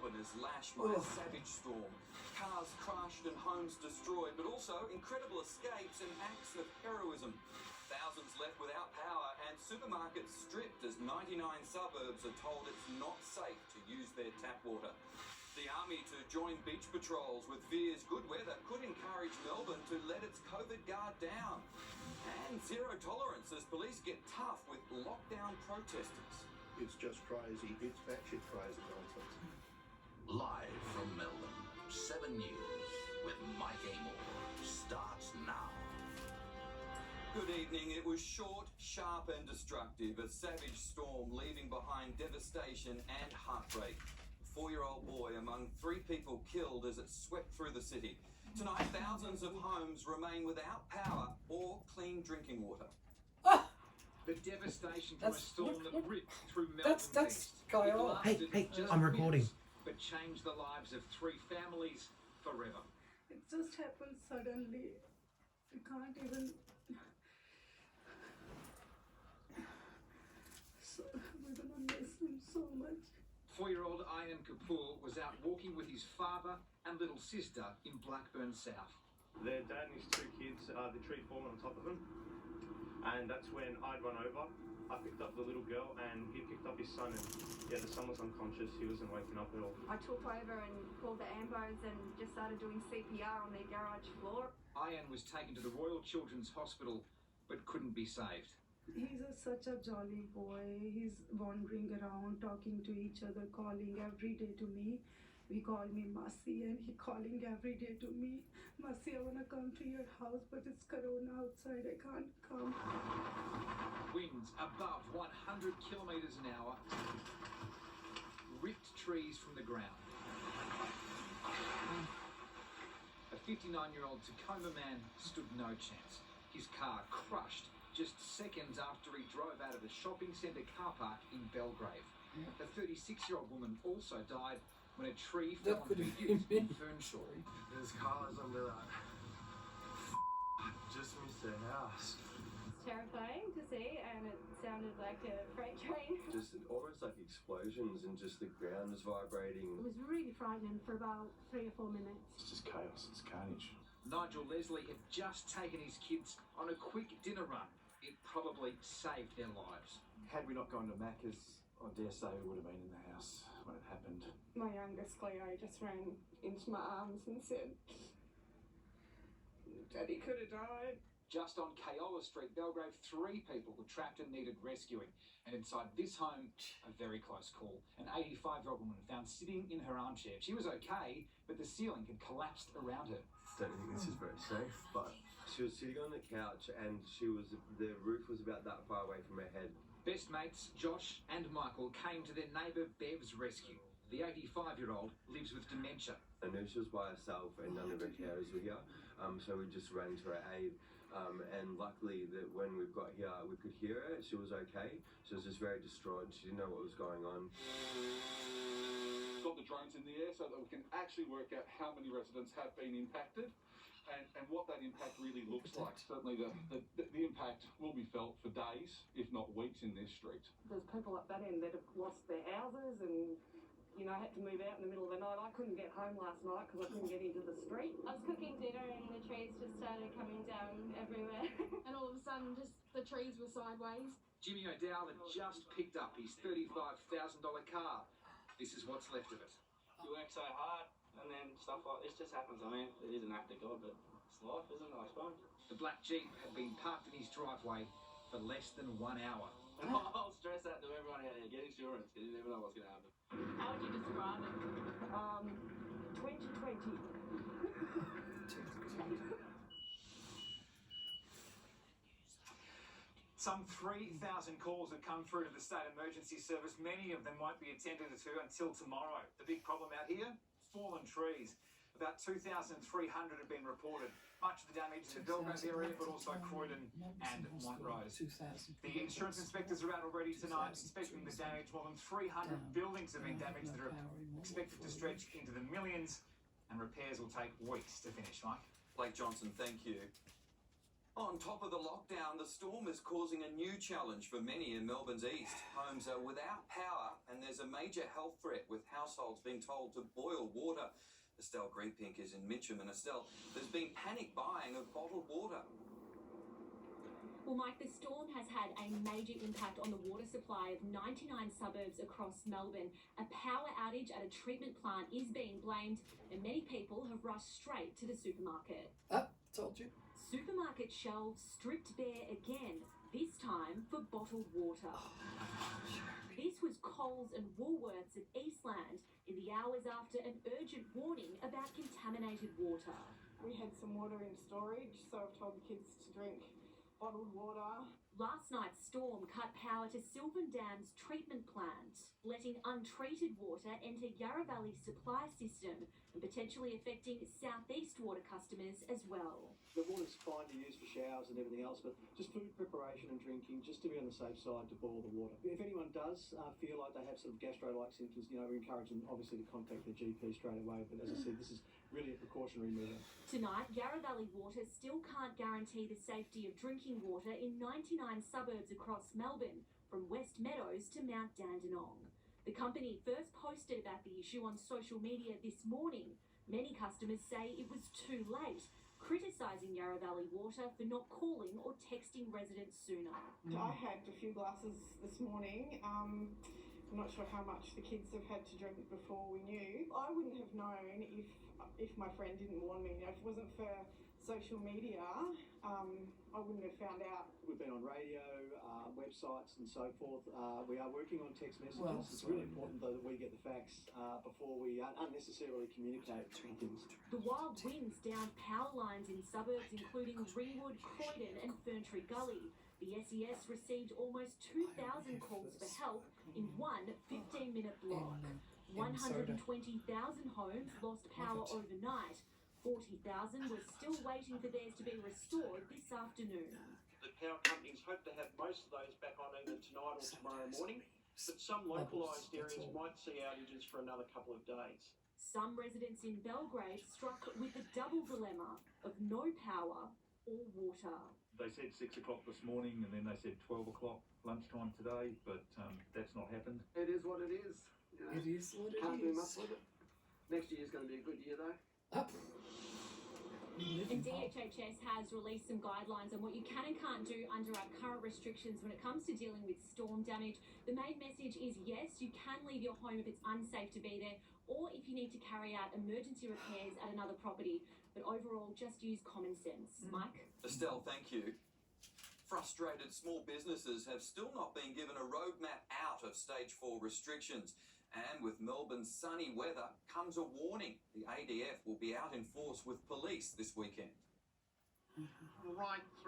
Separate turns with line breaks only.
Melbourne is lashed by a savage storm. Cars crushed and homes destroyed, but also incredible escapes and acts of heroism. Thousands left without power and supermarkets stripped as 99 suburbs are told it's not safe to use their tap water. The army to join beach patrols with Veer's good weather could encourage Melbourne to let its COVID guard down. And zero tolerance as police get tough with lockdown protesters.
It's just crazy. It's batshit crazy nonsense.
Live from Melbourne, 7 News with Mike Amor starts now.
Good evening. It was short, sharp and destructive. A savage storm leaving behind devastation and heartbreak. A 4-year-old boy among 3 people killed as it swept through the city. Tonight, thousands of homes remain without power or clean drinking water.
The devastation from a storm that ripped through Melbourne's
That's
east.
Kyle.
Hey, I'm recording.
But changed the lives of 3 families forever.
It just happened suddenly. I can't even. So we're gonna miss him so much.
4-year-old Ian Kapoor was out walking with his father and little sister in Blackburn South.
Their dad and his 2 kids, the tree fallen on top of them. And that's when I'd run over. I picked up the little girl and he picked up his son, and the son was unconscious. He wasn't waking up at all.
I took over and called the ambos and just started doing CPR on their garage floor.
Ian was taken to the Royal Children's Hospital but couldn't be saved.
He's such a jolly boy. He's wandering around, talking to each other, calling every day to me. He called me Masi and he calling every day to me. Masi, I want to come to your house, but it's Corona outside. I can't come.
Winds above 100 kilometres an hour ripped trees from the ground. A 59-year-old Tacoma man stood no chance. His car crushed just seconds after he drove out of a shopping centre car park in Belgrave. A 36-year-old woman also died when a tree fell on her ute in Fernshaw.
There's cars under that. Just missed their house.
It's terrifying to see, and it sounded like a freight train.
Just almost like explosions, and just the ground was vibrating.
It was really frightening for about 3 or 4 minutes.
It's just chaos. It's carnage.
Nigel Leslie had just taken his kids on a quick dinner run. It probably saved their lives.
Had we not gone to Macca's, I dare say we would have been in the house when it happened.
My youngest Cleo just ran into my arms and said, Daddy could have died.
Just on Kayola Street, Belgrave, 3 people were trapped and needed rescuing. And inside this home, a very close call. An 85-year-old woman found sitting in her armchair. She was okay, but the ceiling had collapsed around her.
Don't think this is very safe, but she was sitting on the couch and the roof was about that far away from her head.
Best mates Josh and Michael came to their neighbour Bev's rescue. The 85-year-old lives with dementia.
I knew she was by herself and none of her carers were here, so we just ran to her aid. And luckily that when we got here, we could hear her. She was okay. She was just very distraught. She didn't know what was going on.
Got the drones in the air so that we can actually work out how many residents have been impacted and what that impact really looks like. Certainly the impact will be felt for days, if not weeks, in this street.
There's people at that end that have lost their houses and, had to move out in the middle of the night. I couldn't get home last night because I couldn't get into the street.
I was cooking dinner and the trees just started coming down everywhere. And all of a sudden, just the trees were sideways.
Jimmy O'Dowd had just picked up his $35,000 car. This is what's left of it.
You work so hard and then stuff like this just happens. I mean, it is an act of God, but it's life, isn't it, I suppose?
The black Jeep had been parked in his driveway for less than 1 hour.
I'll stress that to everyone out there. Get insurance, because you never know what's going to happen.
How would you describe it?
2020.
Some 3,000 calls have come through to the State Emergency Service. Many of them won't be attended to until tomorrow. The big problem out here? Fallen trees. About 2,300 have been reported. Much of the damage in the Belgrave area, but also Croydon and Montrose. The insurance inspectors are out already tonight inspecting the damage. More than 300 buildings have been damaged that are expected to stretch into the millions, and repairs will take weeks to finish, Mike.
Blake Johnson, thank you. On top of the lockdown, the storm is causing a new challenge for many in Melbourne's east. Homes are without power and there's a major health threat with households being told to boil water. Estelle Greepink is in Mitcham, and Estelle, there's been panic buying of bottled water.
Well, Mike, the storm has had a major impact on the water supply of 99 suburbs across Melbourne. A power outage at a treatment plant is being blamed, and many people have rushed straight to the supermarket.
Told you.
Supermarket shelves stripped bare again, this time for bottled water. This was Coles and Woolworths at Eastland in the hours after an urgent warning about contaminated water.
We had some water in storage, so I've told the kids to drink bottled water.
Last night's storm cut power to Sylvan Dam's treatment plant, letting untreated water enter Yarra Valley's supply system and potentially affecting southeast water customers as well.
The water's fine to use for showers and everything else, but just food preparation and drinking, just to be on the safe side, to boil the water. If anyone does feel like they have sort of gastro-like symptoms, we encourage them obviously to contact their GP straight away. But as I said, this is really a precautionary measure.
Tonight, Yarra Valley Water still can't guarantee the safety of drinking water in 99 suburbs across Melbourne, from West Meadows to Mount Dandenong. The company first posted about the issue on social media this morning. Many customers say it was too late, criticising Yarra Valley Water for not calling or texting residents sooner.
I had a few glasses this morning. I'm not sure how much the kids have had to drink before we knew. I wouldn't have known if my friend didn't warn me. If it wasn't for social media, I wouldn't have found out.
We've been on radio, websites and so forth. We are working on text messages. It's really important though that we get the facts before we unnecessarily communicate things.
The wild winds downed power lines in suburbs including Ringwood, Croydon and Ferntree Gully. The SES received almost 2,000 calls for help in one 15-minute block. 120,000 homes lost power overnight. 40,000 were still waiting for theirs to be restored this afternoon.
The power companies hope to have most of those back on either tonight or tomorrow morning, but some localised areas might see outages for another couple of days.
Some residents in Belgrave struck with the double dilemma of no power or water.
They said 6 o'clock this morning and then they said 12 o'clock lunchtime today, but that's not happened.
It is what it is.
It is what it
Can't
is.
do much with it. Next year's going to be a good year though.
And DHHS has released some guidelines on what you can and can't do under our current restrictions when it comes to dealing with storm damage. The main message is yes, you can leave your home if it's unsafe to be there, or if you need to carry out emergency repairs at another property. But overall, just use common sense. Mike?
Estelle, thank you. Frustrated small businesses have still not been given a roadmap out of stage 4 restrictions. And with Melbourne's sunny weather comes a warning. The ADF will be out in force with police this weekend.
Right through.